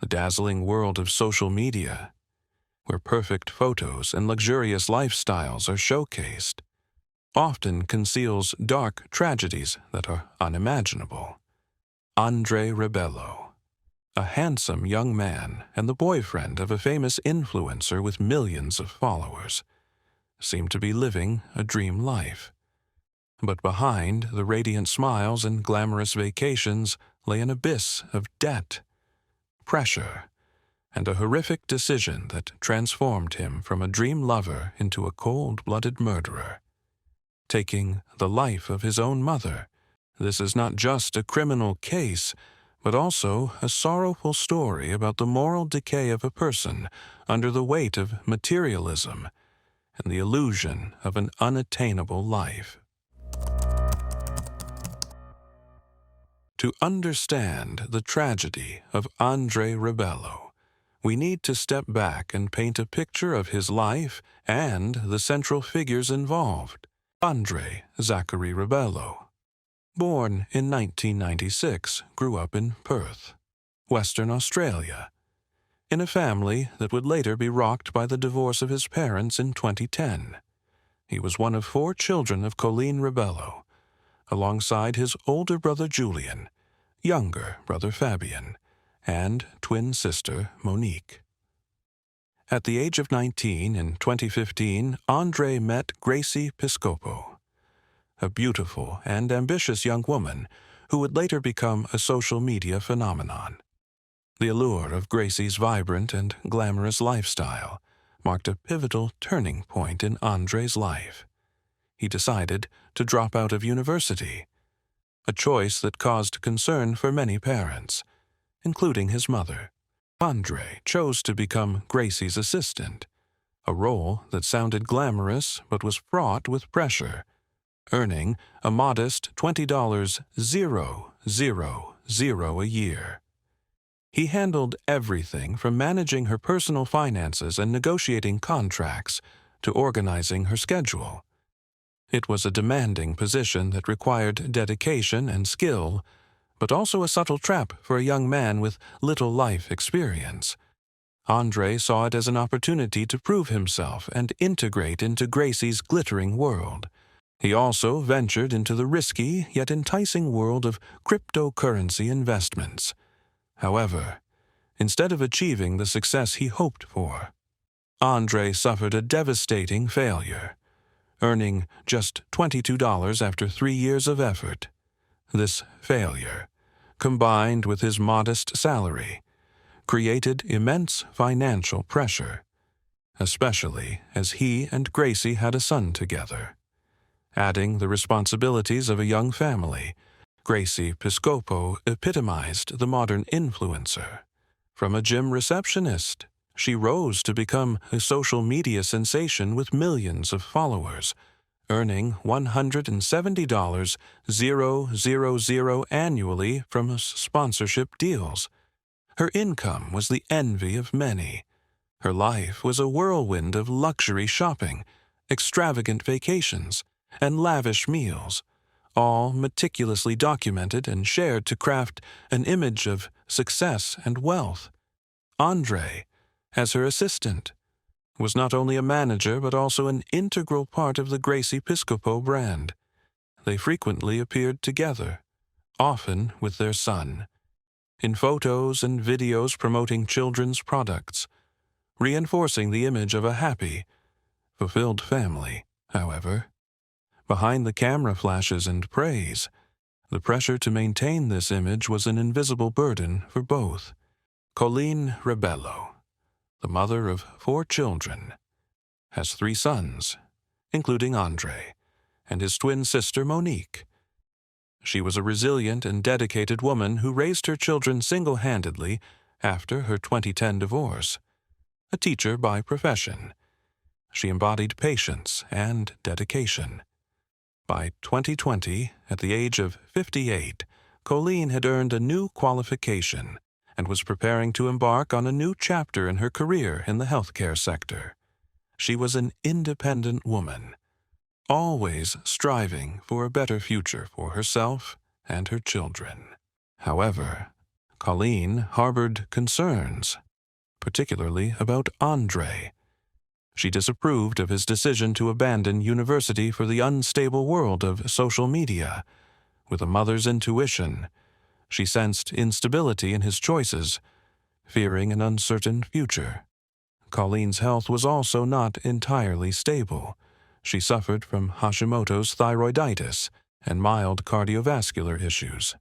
The dazzling world of social media, where perfect photos and luxurious lifestyles are showcased, often conceals dark tragedies that are unimaginable. Andre Rebello, a handsome young man and the boyfriend of a famous influencer with millions of followers, seemed to be living a dream life. But behind the radiant smiles and glamorous vacations lay an abyss of debt, pressure, and a horrific decision that transformed him from a dream lover into a cold-blooded murderer. Taking the life of his own mother, this is not just a criminal case, but also a sorrowful story about the moral decay of a person under the weight of materialism and the illusion of an unattainable life. To understand the tragedy of Andre Rebello, we need to step back and paint a picture of his life and the central figures involved. Andre Zachary Rebello, born in 1996, grew up in Perth, Western Australia, in a family that would later be rocked by the divorce of his parents in 2010. He was one of 4 children of Colleen Rebello, alongside his older brother Julian, younger brother Fabian, and twin sister Monique. At the age of 19 in 2015, Andre met Gracie Piscopo, a beautiful and ambitious young woman who would later become a social media phenomenon. The allure of Gracie's vibrant and glamorous lifestyle marked a pivotal turning point in Andre's life. He decided to drop out of university, a choice that caused concern for many parents, including his mother. Andre chose to become Gracie's assistant, a role that sounded glamorous but was fraught with pressure, earning a modest $20,000 a year. He handled everything from managing her personal finances and negotiating contracts to organizing her schedule. It was a demanding position that required dedication and skill, but also a subtle trap for a young man with little life experience. Andre saw it as an opportunity to prove himself and integrate into Gracie's glittering world. He also ventured into the risky yet enticing world of cryptocurrency investments. However, instead of achieving the success he hoped for, Andre suffered a devastating failure, earning just $22 after 3 years of effort. This failure, combined with his modest salary, created immense financial pressure, especially as he and Gracie had a son together. Adding the responsibilities of a young family, Gracie Piscopo epitomized the modern influencer. From a gym receptionist, she rose to become a social media sensation with millions of followers, earning $170,000 annually from sponsorship deals. Her income was the envy of many. Her life was a whirlwind of luxury shopping, extravagant vacations, and lavish meals, all meticulously documented and shared to craft an image of success and wealth. Andre, as her assistant, was not only a manager but also an integral part of the Gracie Piscopo brand. They frequently appeared together, often with their son, in photos and videos promoting children's products, reinforcing the image of a happy, fulfilled family. However, behind the camera flashes and praise, the pressure to maintain this image was an invisible burden for both. Colleen Rebello, the mother of 4 children, has 3 sons, including Andre, and his twin sister Monique. She was a resilient and dedicated woman who raised her children single-handedly after her 2010 divorce. A teacher by profession, she embodied patience and dedication. By 2020, at the age of 58, Colleen had earned a new qualification and was preparing to embark on a new chapter in her career in the healthcare sector. She was an independent woman, always striving for a better future for herself and her children. However, Colleen harbored concerns, particularly about Andre. She disapproved of his decision to abandon university for the unstable world of social media. With a mother's intuition, she sensed instability in his choices, fearing an uncertain future. Colleen's health was also not entirely stable. She suffered from Hashimoto's thyroiditis and mild cardiovascular issues,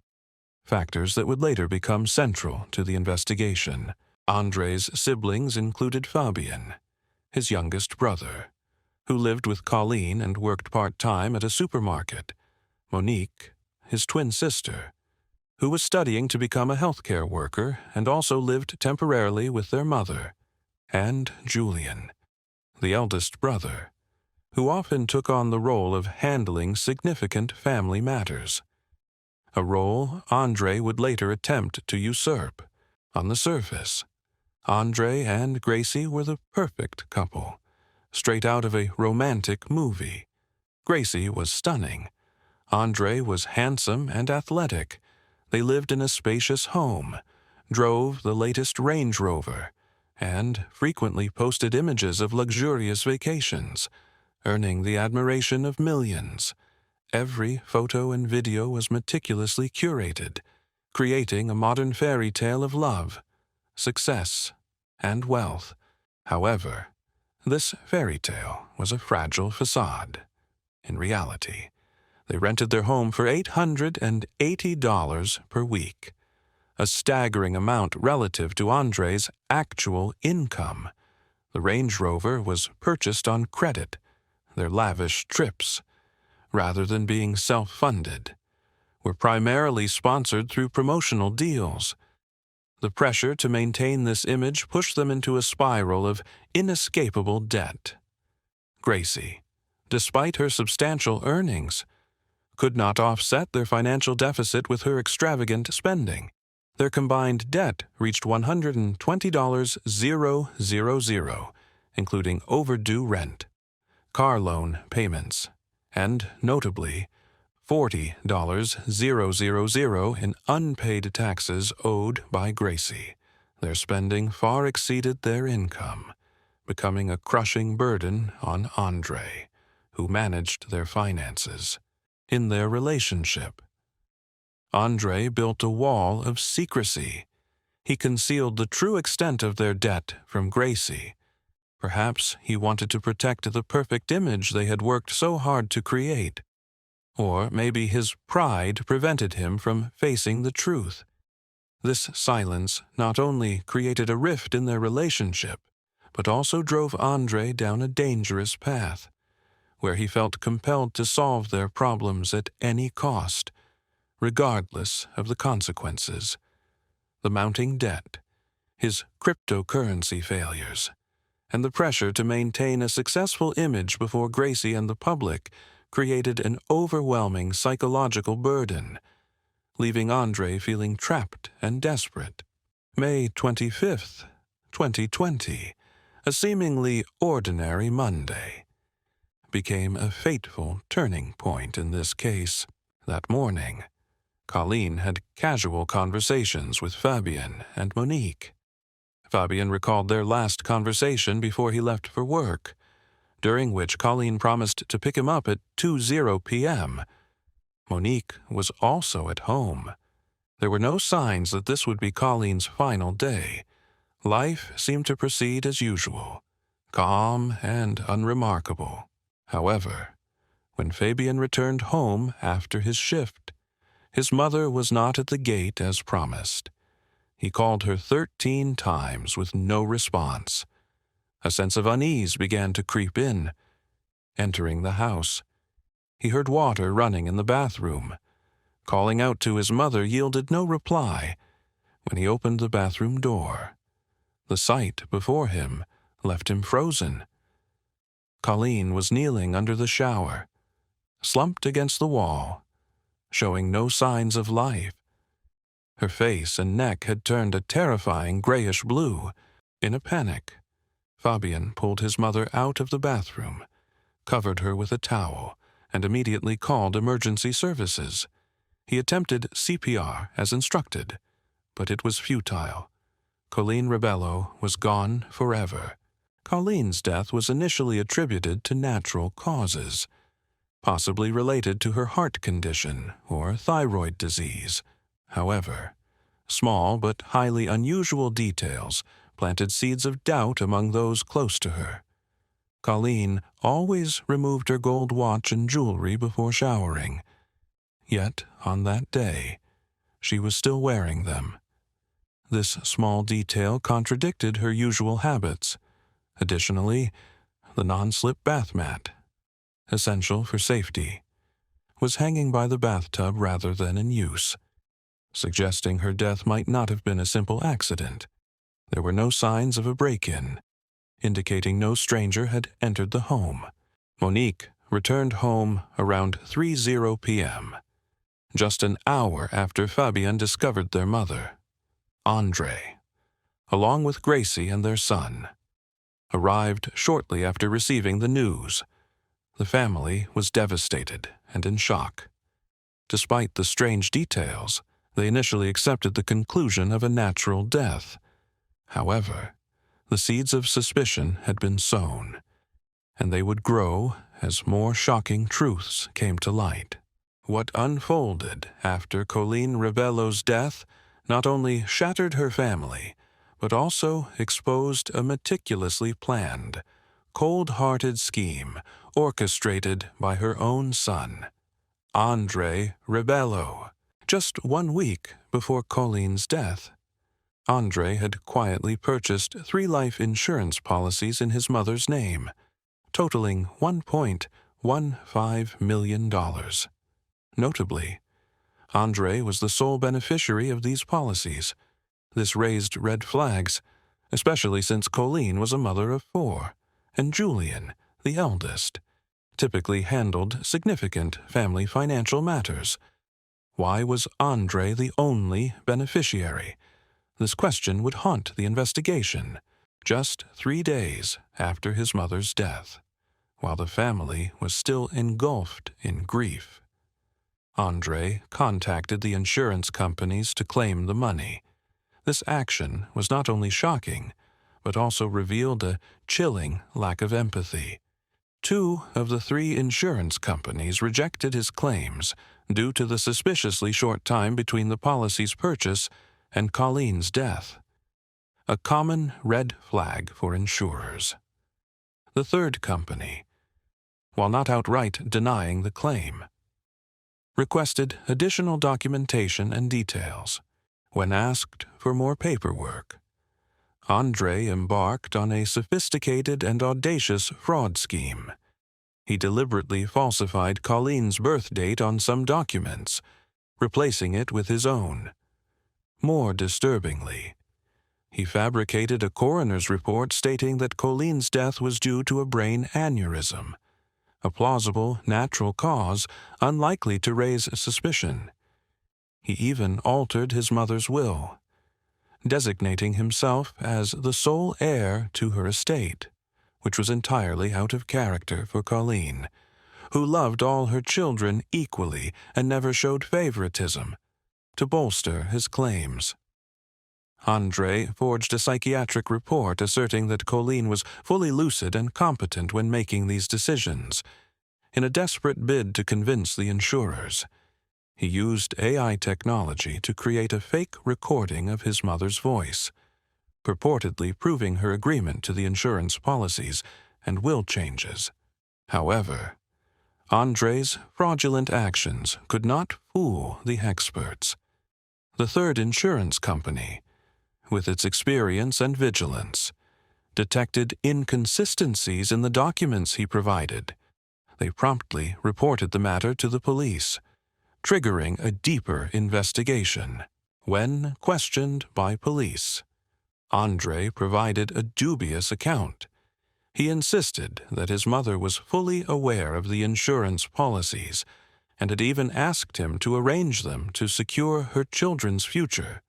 factors that would later become central to the investigation. Andre's siblings included Fabian, his youngest brother, who lived with Colleen and worked part-time at a supermarket, Monique, his twin sister, who was studying to become a healthcare worker and also lived temporarily with their mother, and Julian, the eldest brother, who often took on the role of handling significant family matters, a role Andre would later attempt to usurp. On the surface, Andre and Gracie were the perfect couple, straight out of a romantic movie. Gracie was stunning. Andre was handsome and athletic. They lived in a spacious home, drove the latest Range Rover, and frequently posted images of luxurious vacations, earning the admiration of millions. Every photo and video was meticulously curated, creating a modern fairy tale of love, success, and wealth. However, this fairy tale was a fragile facade. In reality, they rented their home for $880 per week, a staggering amount relative to Andre's actual income. The Range Rover was purchased on credit, their lavish trips, rather than being self-funded, were primarily sponsored through promotional deals. The pressure to maintain this image pushed them into a spiral of inescapable debt. Gracie, despite her substantial earnings, could not offset their financial deficit with her extravagant spending. Their combined debt reached $120,000, including overdue rent, car loan payments, and, notably, $40,000 in unpaid taxes owed by Gracie. Their spending far exceeded their income, becoming a crushing burden on Andre, who managed their finances. In their relationship, Andre built a wall of secrecy. He concealed the true extent of their debt from Gracie. Perhaps he wanted to protect the perfect image they had worked so hard to create. Or maybe his pride prevented him from facing the truth. This silence not only created a rift in their relationship, but also drove Andre down a dangerous path, where he felt compelled to solve their problems at any cost, regardless of the consequences. The mounting debt, his cryptocurrency failures, and the pressure to maintain a successful image before Gracie and the public created an overwhelming psychological burden, leaving Andre feeling trapped and desperate. May 25th, 2020, a seemingly ordinary Monday, became a fateful turning point in this case. That morning, Colleen had casual conversations with Fabian and Monique. Fabian recalled their last conversation before he left for work, during which Colleen promised to pick him up at 2:00 p.m. Monique was also at home. There were no signs that this would be Colleen's final day. Life seemed to proceed as usual, calm and unremarkable. However, when Fabian returned home after his shift, his mother was not at the gate as promised. He called her 13 times with no response. A sense of unease began to creep in. Entering the house, he heard water running in the bathroom. Calling out to his mother yielded no reply. When he opened the bathroom door, the sight before him left him frozen. Colleen was kneeling under the shower, slumped against the wall, showing no signs of life. Her face and neck had turned a terrifying grayish blue. In a panic, Fabian pulled his mother out of the bathroom, covered her with a towel, and immediately called emergency services. He attempted CPR as instructed, but it was futile. Colleen Rebello was gone forever. Colleen's death was initially attributed to natural causes, possibly related to her heart condition or thyroid disease. However, small but highly unusual details planted seeds of doubt among those close to her. Colleen always removed her gold watch and jewelry before showering. Yet, on that day, she was still wearing them. This small detail contradicted her usual habits. Additionally, the non-slip bath mat, essential for safety, was hanging by the bathtub rather than in use, suggesting her death might not have been a simple accident. There were no signs of a break-in, indicating no stranger had entered the home. Monique returned home around 3:00 p.m., just an hour after Fabian discovered their mother. Andre, along with Gracie and their son, arrived shortly after receiving the news. The family was devastated and in shock. Despite the strange details, they initially accepted the conclusion of a natural death. However, the seeds of suspicion had been sown, and they would grow as more shocking truths came to light. What unfolded after Colleen Rebello's death not only shattered her family, but also exposed a meticulously planned, cold-hearted scheme orchestrated by her own son, Andre Rebello. Just 1 week before Colleen's death, Andre had quietly purchased 3 life insurance policies in his mother's name, totaling $1.15 million. Notably, Andre was the sole beneficiary of these policies. This raised red flags, especially since Colleen was a mother of 4, and Julian, the eldest, typically handled significant family financial matters. Why was Andre the only beneficiary? This question would haunt the investigation, just 3 days after his mother's death, while the family was still engulfed in grief. Andre contacted the insurance companies to claim the money. This action was not only shocking, but also revealed a chilling lack of empathy. 2 of the 3 insurance companies rejected his claims due to the suspiciously short time between the policy's purchase and Colleen's death, a common red flag for insurers. The 3rd company, while not outright denying the claim, requested additional documentation and details. When asked for more paperwork, Andre embarked on a sophisticated and audacious fraud scheme. He deliberately falsified Colleen's birth date on some documents, replacing it with his own. More disturbingly, he fabricated a coroner's report stating that Colleen's death was due to a brain aneurysm, a plausible, natural cause unlikely to raise suspicion. He even altered his mother's will, designating himself as the sole heir to her estate, which was entirely out of character for Colleen, who loved all her children equally and never showed favoritism, to bolster his claims. Andre forged a psychiatric report asserting that Colleen was fully lucid and competent when making these decisions. In a desperate bid to convince the insurers, he used AI technology to create a fake recording of his mother's voice, purportedly proving her agreement to the insurance policies and will changes. However, Andre's fraudulent actions could not fool the experts. The 3rd insurance company, with its experience and vigilance, detected inconsistencies in the documents he provided. They promptly reported the matter to the police, triggering a deeper investigation. When questioned by police, Andre provided a dubious account. He insisted that his mother was fully aware of the insurance policies and had even asked him to arrange them to secure her children's future.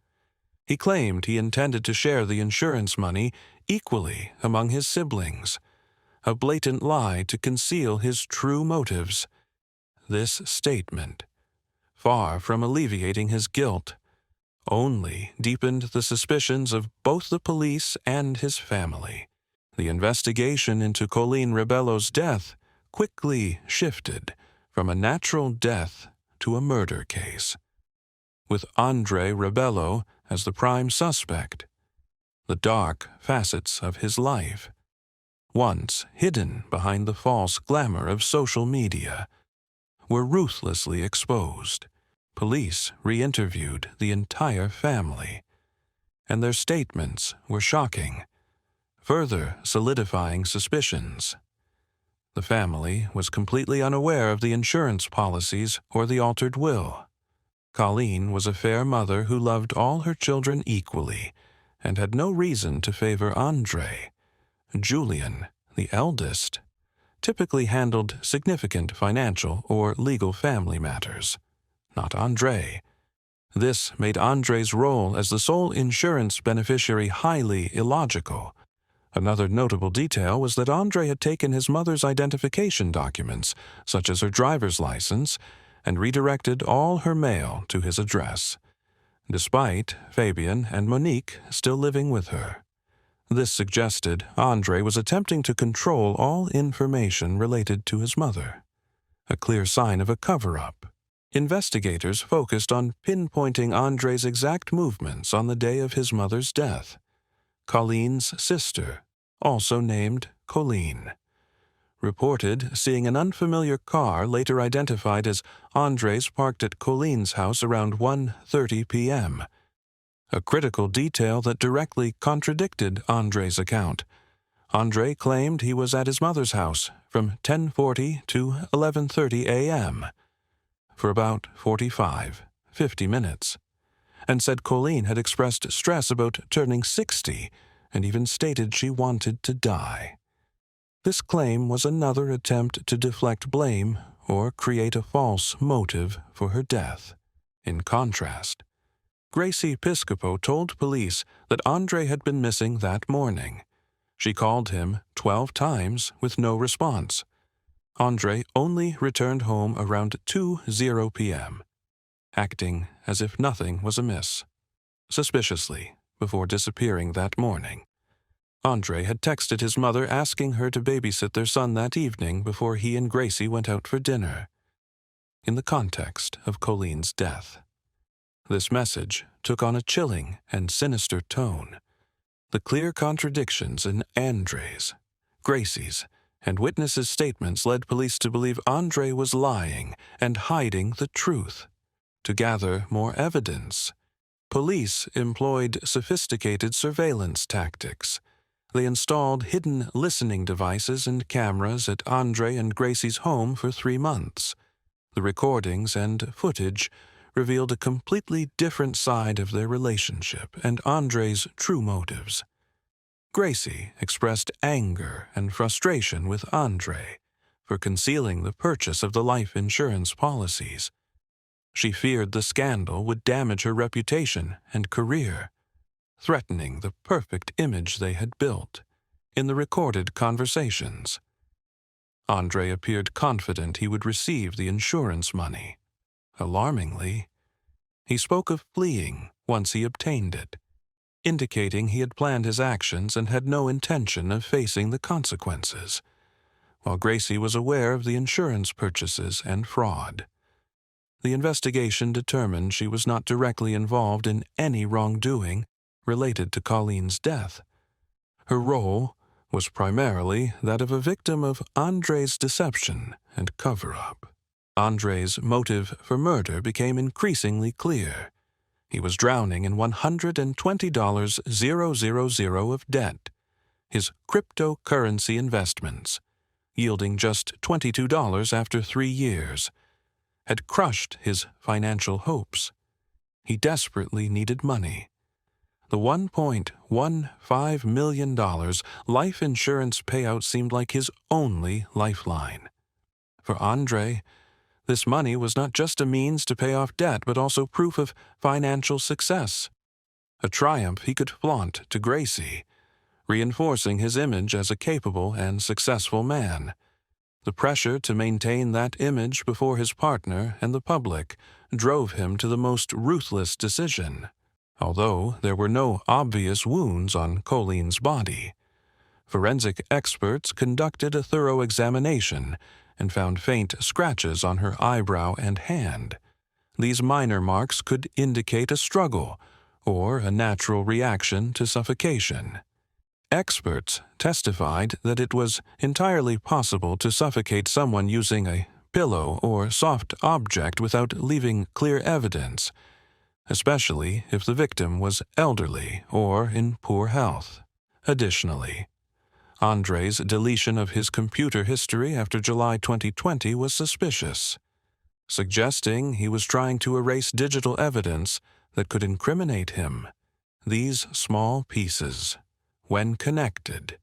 He claimed he intended to share the insurance money equally among his siblings, a blatant lie to conceal his true motives. This statement, far from alleviating his guilt, only deepened the suspicions of both the police and his family. The investigation into Colleen Rebello's death quickly shifted from a natural death to a murder case, with Andre Rebello as the prime suspect. The dark facets of his life, once hidden behind the false glamour of social media, were ruthlessly exposed. Police re-interviewed the entire family, and their statements were shocking, further solidifying suspicions. The family was completely unaware of the insurance policies or the altered will. Colleen was a fair mother who loved all her children equally and had no reason to favor Andre. Julian, the eldest, typically handled significant financial or legal family matters, not Andre. This made Andre's role as the sole insurance beneficiary highly illogical. Another notable detail was that Andre had taken his mother's identification documents, such as her driver's license, and redirected all her mail to his address, despite Fabian and Monique still living with her. This suggested Andre was attempting to control all information related to his mother, a clear sign of a cover-up. Investigators focused on pinpointing Andre's exact movements on the day of his mother's death. Colleen's sister, also named Colleen, reported seeing an unfamiliar car later identified as Andre's parked at Colleen's house around 1:30 p.m., a critical detail that directly contradicted Andre's account. Andre claimed he was at his mother's house from 10:40 to 11:30 a.m. for about 50 minutes, and said Colleen had expressed stress about turning 60 and even stated she wanted to die. This claim was another attempt to deflect blame or create a false motive for her death. In contrast, Gracie Piscopo told police that Andre had been missing that morning. She called him 12 times with no response. Andre only returned home around 2:00 p.m., acting as if nothing was amiss. Suspiciously, before disappearing that morning, Andre had texted his mother asking her to babysit their son that evening before he and Gracie went out for dinner, in the context of Colleen's death. This message took on a chilling and sinister tone. The clear contradictions in Andre's, Gracie's, and witnesses' statements led police to believe Andre was lying and hiding the truth. To gather more evidence, police employed sophisticated surveillance tactics. They installed hidden listening devices and cameras at Andre and Gracie's home for 3 months. The recordings and footage revealed a completely different side of their relationship and Andre's true motives. Gracie expressed anger and frustration with Andre for concealing the purchase of the life insurance policies. She feared the scandal would damage her reputation and career, threatening the perfect image they had built. In the recorded conversations, Andre appeared confident he would receive the insurance money. Alarmingly, he spoke of fleeing once he obtained it, indicating he had planned his actions and had no intention of facing the consequences, while Gracie was aware of the insurance purchases and fraud. The investigation determined she was not directly involved in any wrongdoing related to Colleen's death. Her role was primarily that of a victim of Andre's deception and cover-up. Andre's motive for murder became increasingly clear. He was drowning in $120,000 of debt, his cryptocurrency investments, yielding just $22 after 3 years, had crushed his financial hopes. He desperately needed money. The $1.15 million life insurance payout seemed like his only lifeline. For Andre, this money was not just a means to pay off debt, but also proof of financial success, a triumph he could flaunt to Gracie, reinforcing his image as a capable and successful man. The pressure to maintain that image before his partner and the public drove him to the most ruthless decision: although there were no obvious wounds on Colleen's body. Forensic experts conducted a thorough examination and found faint scratches on her eyebrow and hand. These minor marks could indicate a struggle or a natural reaction to suffocation. Experts testified that it was entirely possible to suffocate someone using a pillow or soft object without leaving clear evidence, especially if the victim was elderly or in poor health. Additionally, Andre's deletion of his computer history after July 2020 was suspicious, suggesting he was trying to erase digital evidence that could incriminate him. These small pieces, when connected,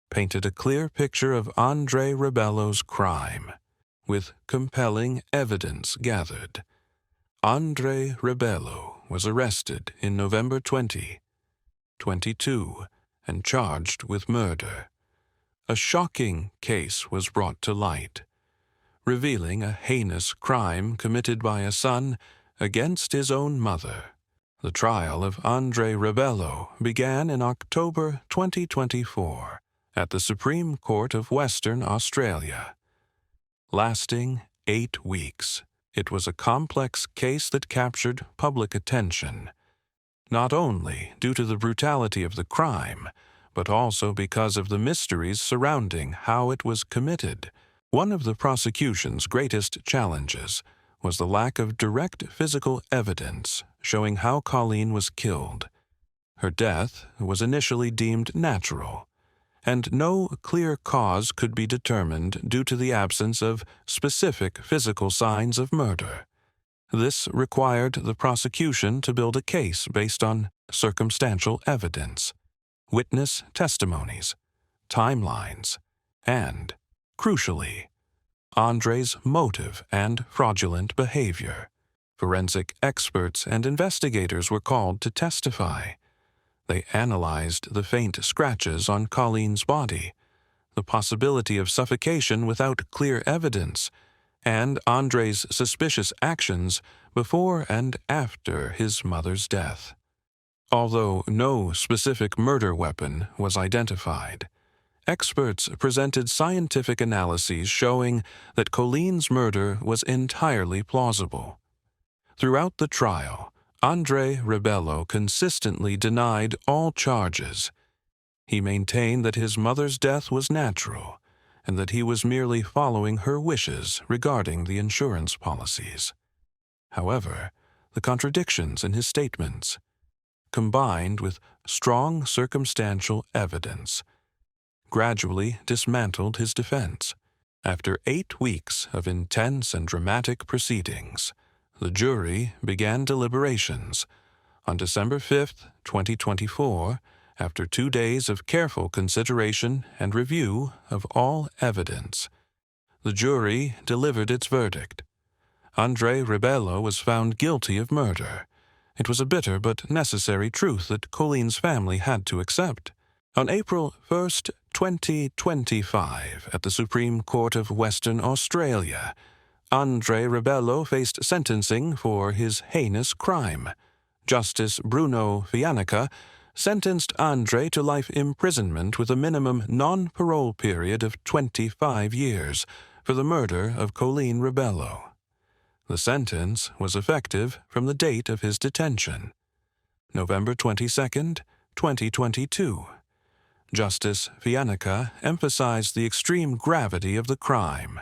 painted a clear picture of Andre Rebello's crime, with compelling evidence gathered. Andre Rebello was arrested in November 2022 and charged with murder. A shocking case was brought to light, revealing a heinous crime committed by a son against his own mother. The trial of Andre Rebello began in October 2024 at the Supreme Court of Western Australia. Lasting 8 weeks, it was a complex case that captured public attention, not only due to the brutality of the crime, but also because of the mysteries surrounding how it was committed. One of the prosecution's greatest challenges was the lack of direct physical evidence showing how Colleen was killed. Her death was initially deemed natural, and no clear cause could be determined due to the absence of specific physical signs of murder. This required the prosecution to build a case based on circumstantial evidence, witness testimonies, timelines, and, crucially, Andre's motive and fraudulent behavior. Forensic experts and investigators were called to testify. They analyzed the faint scratches on Colleen's body, the possibility of suffocation without clear evidence, and Andre's suspicious actions before and after his mother's death. Although no specific murder weapon was identified, experts presented scientific analyses showing that Colleen's murder was entirely plausible. Throughout the trial, Andre Rebello consistently denied all charges. He maintained that his mother's death was natural and that he was merely following her wishes regarding the insurance policies. However, the contradictions in his statements, combined with strong circumstantial evidence, gradually dismantled his defense. After 8 weeks of intense and dramatic proceedings, the jury began deliberations. On December 5, 2024, after 2 days of careful consideration and review of all evidence, the jury delivered its verdict. Andre Rebello was found guilty of murder. It was a bitter but necessary truth that Colleen's family had to accept. On April 1, 2025, at the Supreme Court of Western Australia, Andre Rebello faced sentencing for his heinous crime. Justice Bruno Fiannaca sentenced Andre to life imprisonment with a minimum non-parole period of 25 years for the murder of Colleen Rebello. The sentence was effective from the date of his detention, November 22, 2022. Justice Fiannaca emphasized the extreme gravity of the crime,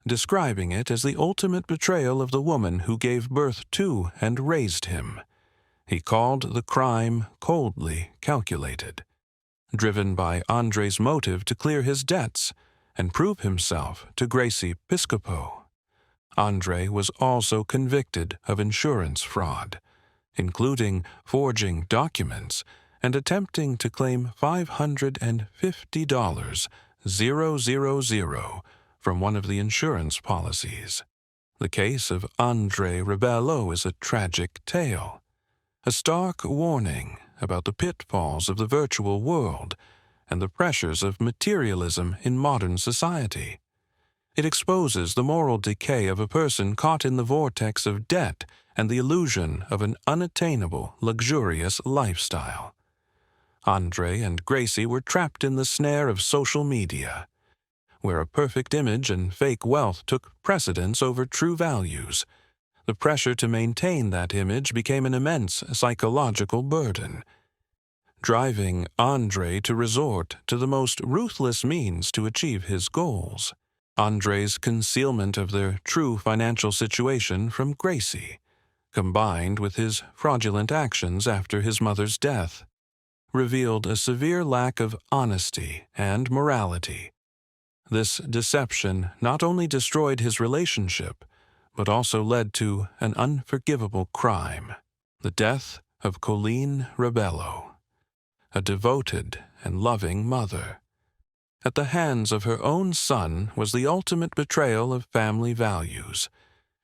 describing it as the ultimate betrayal of the woman who gave birth to and raised him. He called the crime coldly calculated, driven by Andre's motive to clear his debts and prove himself to Gracie Piscopo. Andre was also convicted of insurance fraud, including forging documents and attempting to claim $550,000 from one of the insurance policies. The case of Andre Rebello is a tragic tale, a stark warning about the pitfalls of the virtual world and the pressures of materialism in modern society. It exposes the moral decay of a person caught in the vortex of debt and the illusion of an unattainable, luxurious lifestyle. Andre and Gracie were trapped in the snare of social media, where a perfect image and fake wealth took precedence over true values. The pressure to maintain that image became an immense psychological burden, driving Andre to resort to the most ruthless means to achieve his goals. Andre's concealment of their true financial situation from Gracie, combined with his fraudulent actions after his mother's death, revealed a severe lack of honesty and morality. This deception not only destroyed his relationship, but also led to an unforgivable crime: the death of Colleen Rebello, a devoted and loving mother. At the hands of her own son was the ultimate betrayal of family values.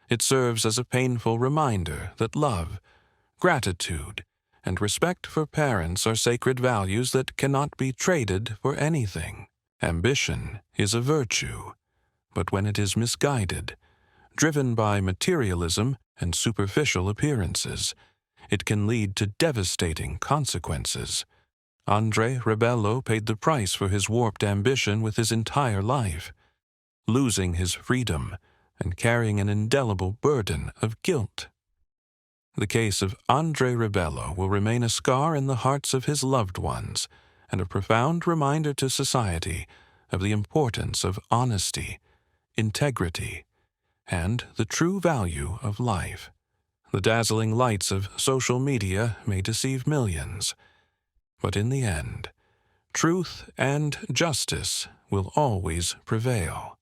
It serves as a painful reminder that love, gratitude, and respect for parents are sacred values that cannot be traded for anything. Ambition is a virtue, but when it is misguided, driven by materialism and superficial appearances, it can lead to devastating consequences. Andre Rebello paid the price for his warped ambition with his entire life, losing his freedom and carrying an indelible burden of guilt. The case of Andre Rebello will remain a scar in the hearts of his loved ones and a profound reminder to society of the importance of honesty, integrity, and the true value of life. The dazzling lights of social media may deceive millions, but in the end, truth and justice will always prevail.